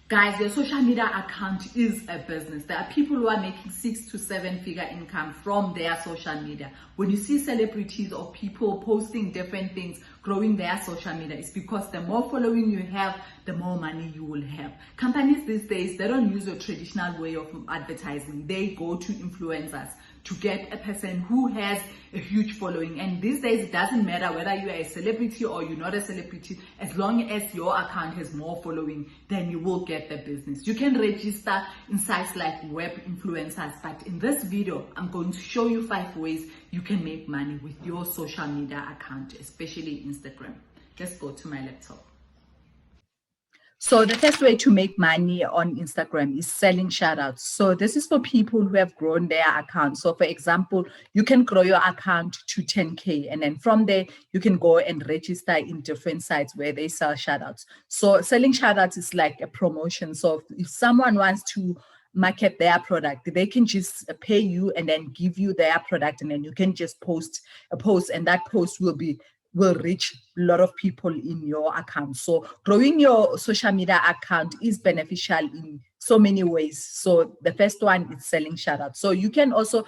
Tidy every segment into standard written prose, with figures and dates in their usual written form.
Guys, your social media account is a business. There are people who are making 6 to 7 figure income from their social media. When you see celebrities or people posting different things, growing their social media, it's because the more following you have, the more money you will have. Companies these days, they don't use a traditional way of advertising. They go to influencers to get a person who has a huge following. And these days, it doesn't matter whether you are a celebrity or you're not a celebrity. As long as your account has more following, then you will get the business. You can register in sites like web influencers, but in this video, I'm going to show you 5 ways you can make money with your social media account, especially Instagram. Let's go to my laptop. So the first way to make money on Instagram is selling shoutouts. So this is for people who have grown their account. So for example, you can grow your account to 10K, and then from there, you can go and register in different sites where they sell shoutouts. So selling shoutouts is like a promotion. So if someone wants to market their product, they can just pay you and then give you their product, and then you can just post a post, and that post will reach a lot of people in your account. So growing your social media account is beneficial in so many ways. So the first one is selling shoutouts. So you can also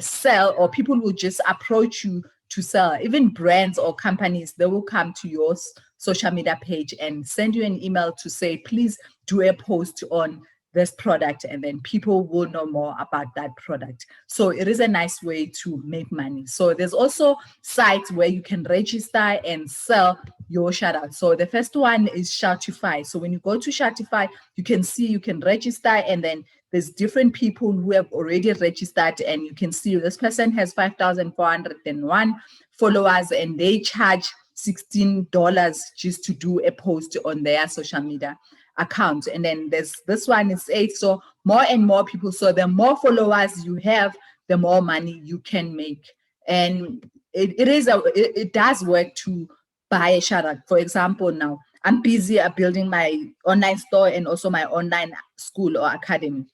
sell, or people will just approach you to sell. Even brands or companies, they will come to your social media page and send you an email to say, please do a post on this product, and then people will know more about that product. So it is a nice way to make money. So there's also sites where you can register and sell your shoutouts. So the first one is Shoutify. So when you go to Shoutify, you can see you can register, and then there's different people who have already registered, and you can see this person has 5,401 followers, and they charge $16 just to do a post on their social media account. And then there's this one is 8. So more and more people. So the more followers you have, the more money you can make. And it does work to buy a shoutout. For example, now I'm busy building my online store and also my online school or academy.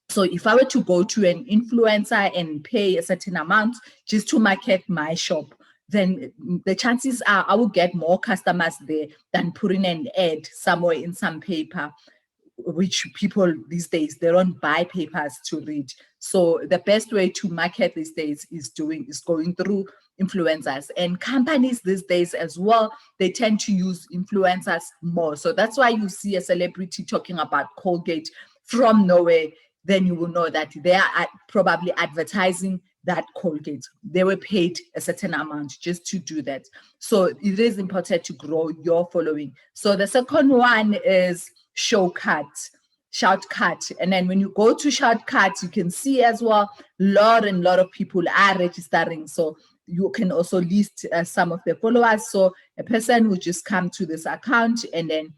So if I were to go to an influencer and pay a certain amount just to market my shop, then the chances are I will get more customers there than putting an ad somewhere in some paper, which people these days, they don't buy papers to read. So the best way to market these days is going through influencers. And companies these days as well, they tend to use influencers more. So that's why you see a celebrity talking about Colgate from nowhere, then you will know that they are probably advertising that Colgate. They were paid a certain amount just to do that. So it is important to grow your following. So the second one is Shoutcut. And then when you go to Shoutcut, you can see as well, lot of people are registering. So you can also list some of the followers. So a person will just come to this account, and then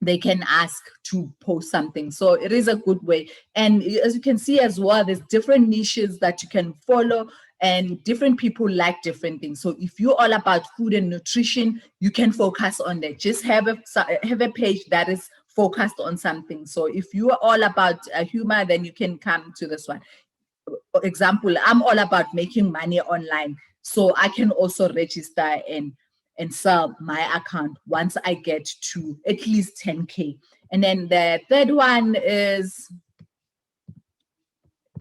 they can ask to post something. So it is a good way. And as you can see as well, there's different niches that you can follow, and different people like different things. So if you're all about food and nutrition, you can focus on that. Just have a page that is focused on something. So if you are all about humor, then you can come to this one. For example, I'm all about making money online. So I can also register and sell my account once I get to at least 10K. And then the third one is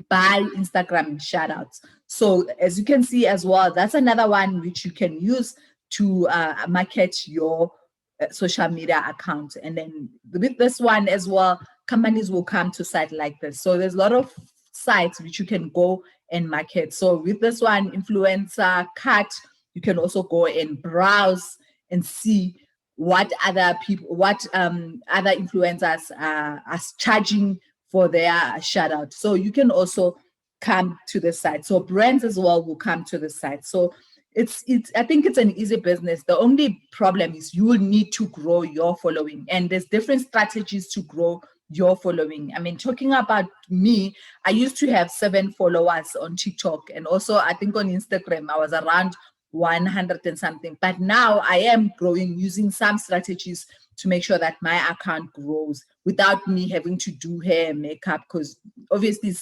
buy Instagram shoutouts. So as you can see as well, that's another one which you can use to market your social media account. And then with this one as well, companies will come to sites like this. So there's a lot of sites which you can go and market. So with this one, Influencer Cut, you can also go and browse and see what other influencers are charging for their shout out. So you can also come to the site. So brands as well will come to the site. So I think it's an easy business. The only problem is you will need to grow your following, and there's different strategies to grow your following. I mean, talking about me, I used to have 7 followers on TikTok, and also I think on Instagram I was around 100 and something, but now I am growing using some strategies to make sure that my account grows without me having to do hair and makeup, because obviously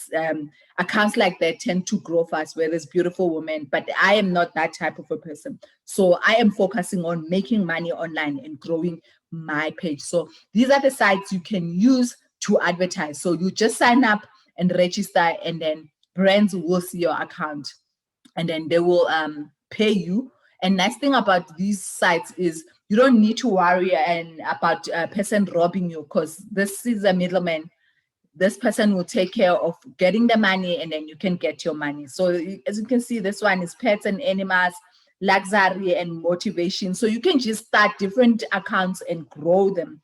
accounts like that tend to grow fast where there's beautiful women, but I am not that type of a person. So I am focusing on making money online and growing my page. So these are the sites you can use to advertise. So you just sign up and register, and then brands will see your account, and then they will pay you. And nice thing about these sites is you don't need to worry about a person robbing you, because this is a middleman. This person will take care of getting the money, and then you can get your money. So as you can see, this one is pets and animals, luxury and motivation. So you can just start different accounts and grow them.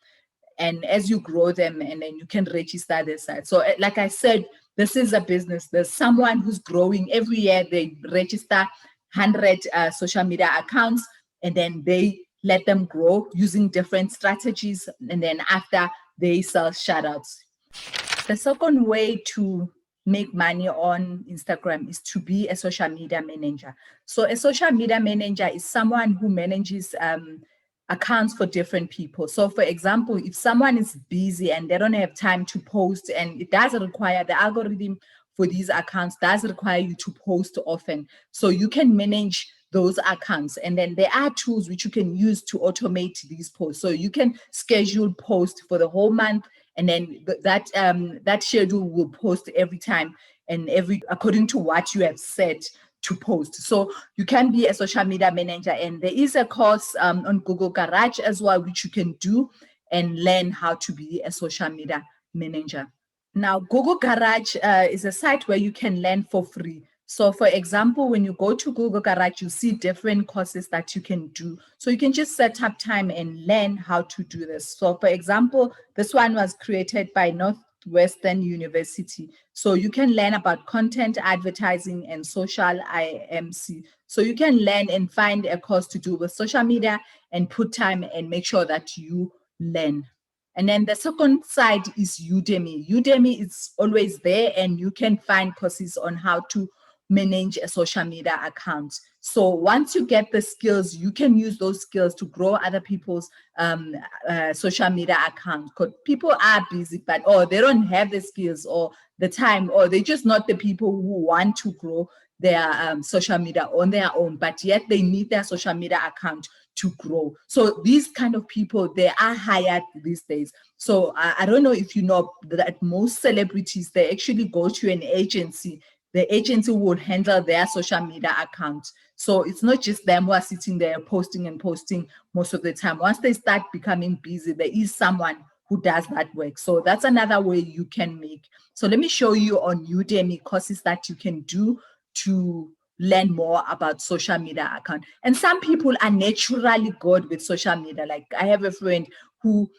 And as you grow them, and then you can register this site. So like I said, this is a business. There's someone who's growing every year. They register 100 social media accounts, and then they let them grow using different strategies. And then after, they sell shoutouts. The second way to make money on Instagram is to be a social media manager. So a social media manager is someone who manages accounts for different people. So for example, if someone is busy and they don't have time to post, and it does require, the algorithm for these accounts does require you to post often. So you can manage those accounts, and then there are tools which you can use to automate these posts. So you can schedule posts for the whole month, and then that schedule will post every time and according to what you have set to post. So you can be a social media manager, and there is a course on Google Garage as well, which you can do and learn how to be a social media manager. Now, Google Garage is a site where you can learn for free. So for example, when you go to Google Garage, you see different courses that you can do. So you can just set up time and learn how to do this. So for example, this one was created by Northwestern University. So you can learn about content advertising and social IMC. So you can learn and find a course to do with social media and put time and make sure that you learn. And then the second side is Udemy. Udemy is always there, and you can find courses on how to manage a social media account. So once you get the skills, you can use those skills to grow other people's social media accounts. Because people are busy, but they don't have the skills or the time, or they're just not the people who want to grow their social media on their own, but yet they need their social media account to grow. So these kind of people, they are hired these days. So I don't know if you know that most celebrities, they actually go to an agency. The agency would handle their social media accounts. So it's not just them who are sitting there posting and posting most of the time. Once they start becoming busy, there is someone who does that work. So that's another way you can make. So let me show you on Udemy courses that you can do to learn more about social media account. And some people are naturally good with social media. Like I have a friend who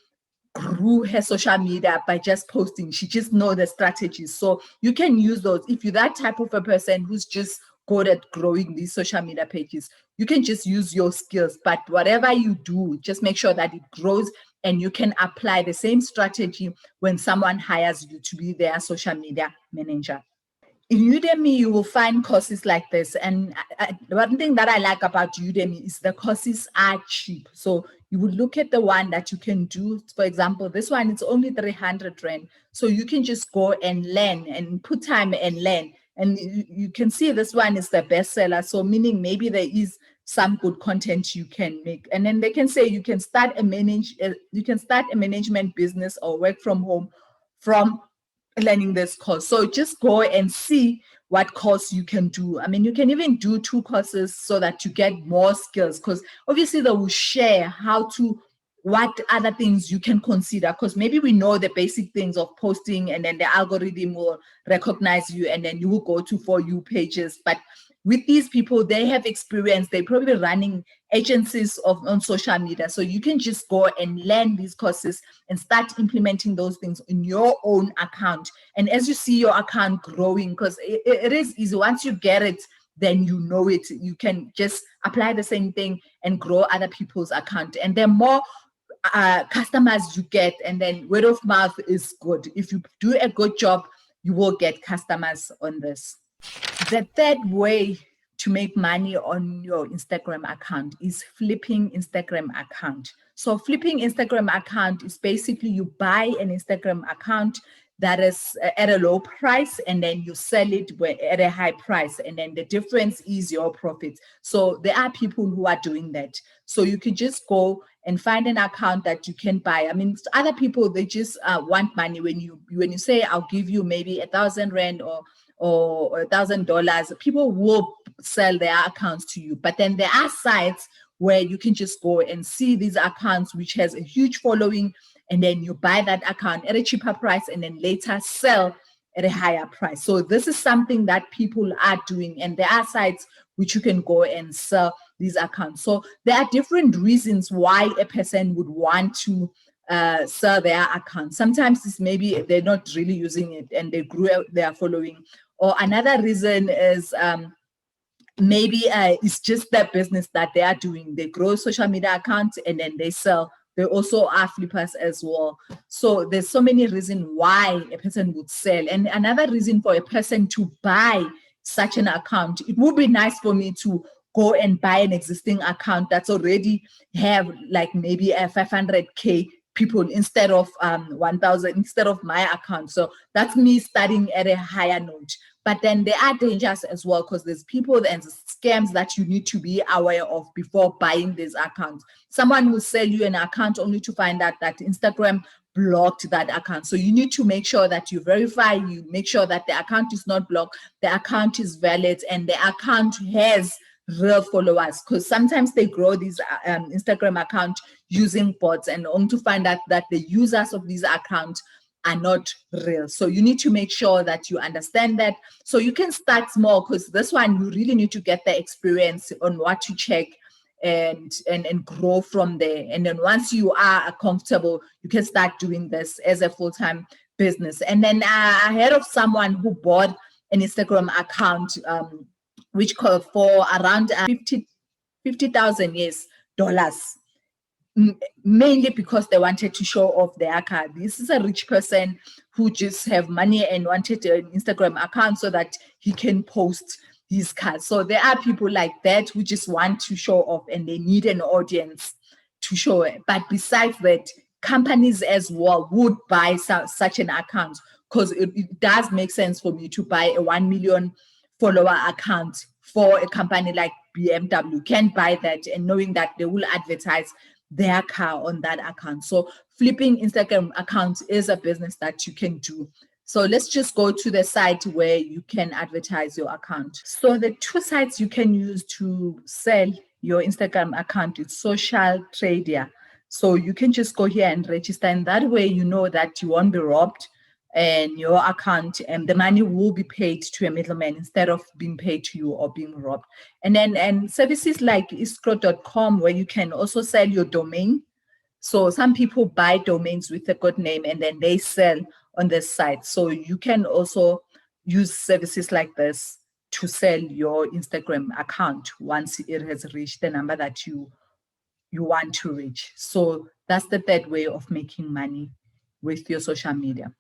grew her social media by just posting. She just knows the strategies. So you can use those. If you're that type of a person who's just good at growing these social media pages, you can just use your skills. But whatever you do, just make sure that it grows, and you can apply the same strategy when someone hires you to be their social media manager. In Udemy, you will find courses like this. And one thing that I like about Udemy is the courses are cheap. So you would look at the one that you can do. For example, this one, it's only 300 Rand. So you can just go and learn and put time and learn. And you can see this one is the bestseller. So meaning maybe there is some good content you can make. And then they can say you can start a management business or work from home from learning this course. So just go and see what course you can do. I mean, you can even do 2 courses so that you get more skills, because obviously they will share what other things you can consider, because maybe we know the basic things of posting, and then the algorithm will recognize you, and then you will go to For You pages. But with these people, they have experience. They're probably running agencies on social media. So you can just go and learn these courses and start implementing those things in your own account. And as you see your account growing, because it is easy. Once you get it, then you know it. You can just apply the same thing and grow other people's account. And the more customers you get, and then word of mouth is good. If you do a good job, you will get customers on this. The third way to make money on your Instagram account is flipping Instagram account. So flipping Instagram account is basically you buy an Instagram account, that is at a low price, and then you sell it at a high price, and then the difference is your profit. So there are people who are doing that. So you can just go and find an account that you can buy. I mean, other people, they just want money. When you say, I'll give you maybe 1,000 rand or $1,000, people will sell their accounts to you. But then there are sites where you can just go and see these accounts which has a huge following, and then you buy that account at a cheaper price and then later sell at a higher price. So this is something that people are doing, and there are sites which you can go and sell these accounts. So there are different reasons why a person would want to sell their account. Sometimes it's maybe they're not really using it and they grew their following, or another reason is maybe it's just their business that they are doing. They grow social media accounts and then they sell. They also are flippers as well. So there's so many reasons why a person would sell. And another reason for a person to buy such an account, it would be nice for me to go and buy an existing account that's already have like maybe a 500K people instead of 1,000, instead of my account. So that's me starting at a higher note. But then there are dangers as well, because there's people and scams that you need to be aware of before buying these accounts. Someone will sell you an account only to find out that Instagram blocked that account. So you need to make sure that you verify, you make sure that the account is not blocked, the account is valid, and the account has real followers, because sometimes they grow these Instagram account using bots, and only to find out that the users of these accounts are not real. So you need to make sure that you understand that. So you can start small, because this one you really need to get the experience on what to check and grow from there. And then once you are comfortable, you can start doing this as a full-time business. And then I heard of someone who bought an Instagram account which called for around $50,000 dollars, mainly because they wanted to show off their car. This is a rich person who just have money and wanted an Instagram account so that he can post his cars. So there are people like that who just want to show off and they need an audience to show it. But besides that, companies as well would buy such an account, because it does make sense for me to buy a 1 million follower account for a company like BMW. Can buy that and knowing that they will advertise their car on that account. So flipping Instagram accounts is a business that you can do. So let's just go to the site where you can advertise your account. So the two sites you can use to sell your Instagram account is Social Trader. So you can just go here and register, and that way you know that you won't be robbed, and your account and the money will be paid to a middleman instead of being paid to you or being robbed. And then services like istro.com, where you can also sell your domain. So some people buy domains with a good name and then they sell on this site. So you can also use services like this to sell your Instagram account once it has reached the number that you want to reach. So that's the third way of making money with your social media.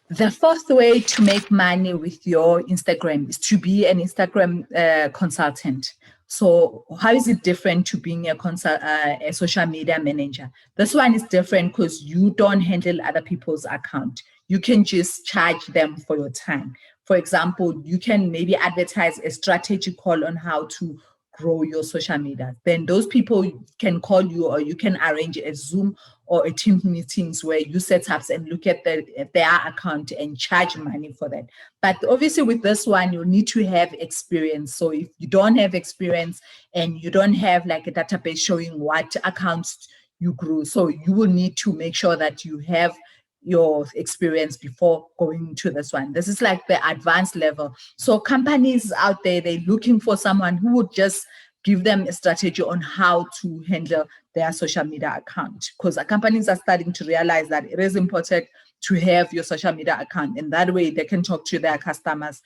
The fourth way to make money with your Instagram is to be an Instagram consultant. So how is it different to being a social media manager? This one is different because you don't handle other people's account. You can just charge them for your time. For example, you can maybe advertise a strategy call on how to grow your social media. Then those people can call you, or you can arrange a Zoom or a team meetings where you set up and look at their account and charge money for that. But obviously with this one, you need to have experience. So if you don't have experience and you don't have like a database showing what accounts you grew, so you will need to make sure that you have your experience before going to this one. This is like the advanced level. So companies out there, they're looking for someone who would just give them a strategy on how to handle their social media account, because companies are starting to realize that it is important to have your social media account, and that way they can talk to their customers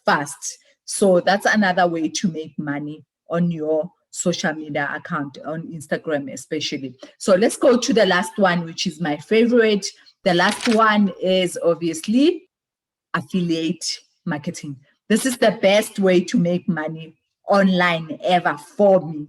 fast. So that's another way to make money on your social media account, on Instagram especially. So let's go to the last one, which is my favorite. The last one is obviously affiliate marketing. This is the best way to make money online ever for me.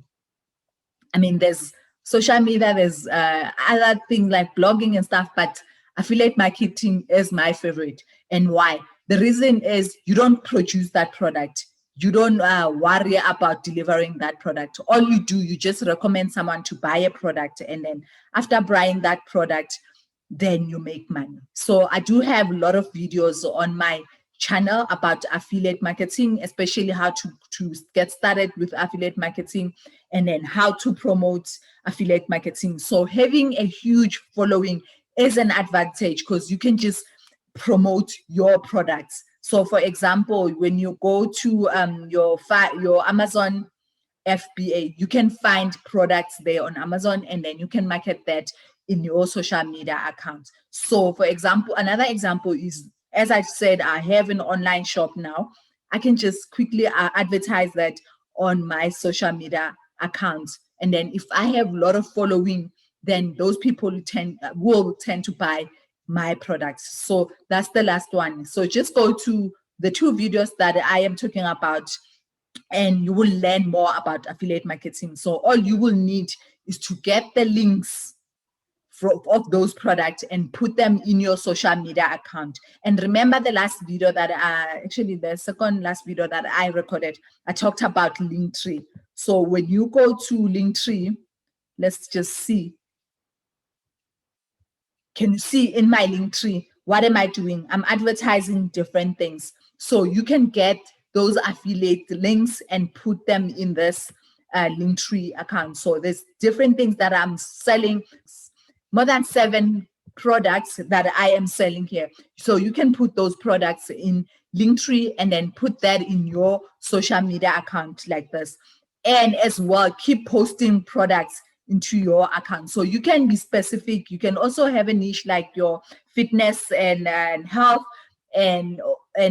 I mean, there's social media, there's other things like blogging and stuff, but affiliate marketing is my favorite. And why? The reason is you don't produce that product. You don't worry about delivering that product. All you do, you just recommend someone to buy a product, and then after buying that product, then you make money. So I do have a lot of videos on my channel about affiliate marketing, especially how to get started with affiliate marketing, and then how to promote affiliate marketing. So having a huge following is an advantage because you can just promote your products. So for example, when you go to your Amazon FBA, you can find products there on Amazon, and then you can market that in your social media account. So for example, another example is, as I said, I have an online shop now. I can just quickly advertise that on my social media account. And then if I have a lot of following, then those people will tend to buy my products. So that's the last one. So just go to the 2 videos that I am talking about, and you will learn more about affiliate marketing. So all you will need is to get the links of those products and put them in your social media account. And remember the last video that actually the second last video that I recorded, I talked about Linktree. So when you go to Linktree, let's just see. Can you see in my Linktree, what am I doing? I'm advertising different things. So you can get those affiliate links and put them in this Linktree account. So there's different things that I'm selling, more than 7 products that I am selling here. So you can put those products in Linktree and then put that in your social media account like this. And as well, keep posting products into your account. So you can be specific. You can also have a niche like your fitness and health, and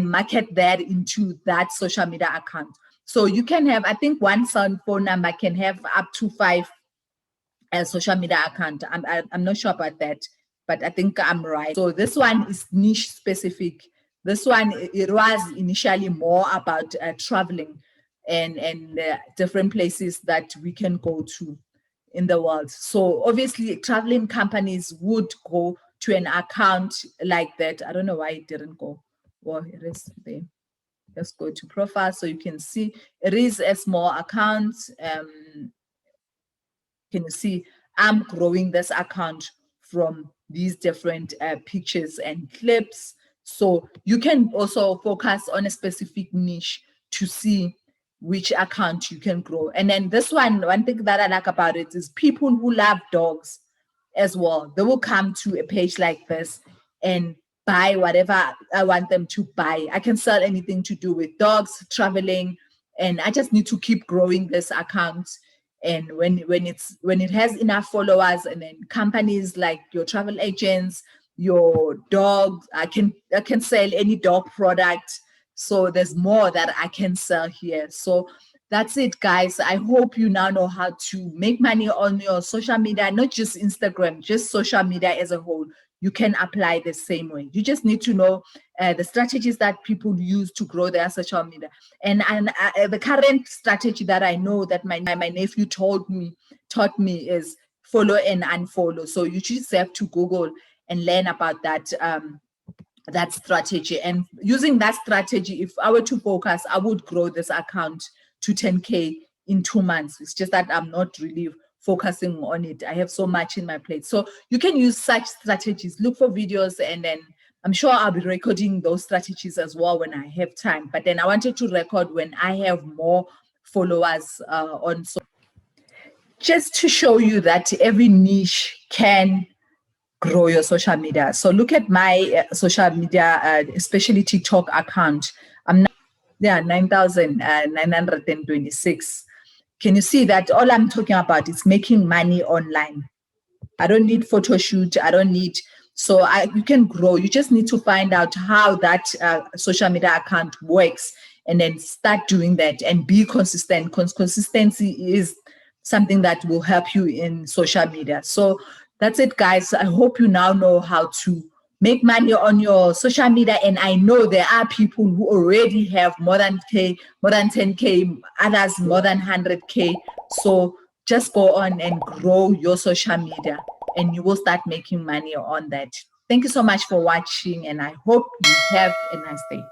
market that into that social media account. So you can have, I think one phone number can have up to 5 social media account. I'm not sure about that, but I think I'm right. So this one is niche specific. This one, it was initially more about traveling and different places that we can go to in the world. So obviously traveling companies would go to an account like that. I don't know why it didn't go. Well, it is there. Let's go to profile so you can see it is a small account. Can you see I'm growing this account from these different pictures and clips. So you can also focus on a specific niche to see which account you can grow. And then this one thing that I like about it is people who love dogs as well. They will come to a page like this and buy whatever I want them to buy. I can sell anything to do with dogs, traveling, and I just need to keep growing this account. And when it has enough followers, and then companies like your travel agents, your dogs, I can sell any dog product. So there's more that I can sell here. So that's it, guys. I hope you now know how to make money on your social media, not just Instagram, just social media as a whole. You can apply the same way. You just need to know the strategies that people use to grow their social media. And the current strategy that I know that my nephew taught me is follow and unfollow. So you just have to Google and learn about that that strategy. And using that strategy, if I were to focus, I would grow this account to 10K in 2 months. It's just that I'm not really focusing on it. I have so much in my plate. So you can use such strategies. Look for videos, and then I'm sure I'll be recording those strategies as well when I have time. But then I wanted to record when I have more followers on. So just to show you that every niche can grow your social media. So look at my social media, especially TikTok account. I'm now, 9,926. Can you see that all I'm talking about is making money online? I don't need photo shoot. I don't need, so you can grow. You just need to find out how that social media account works, and then start doing that and be consistent, because consistency is something that will help you in social media. So that's it, guys. I hope you now know how to make money on your social media. And I know there are people who already have more than 10K, others more than 100K. So just go on and grow your social media, and you will start making money on that. Thank you so much for watching, and I hope you have a nice day.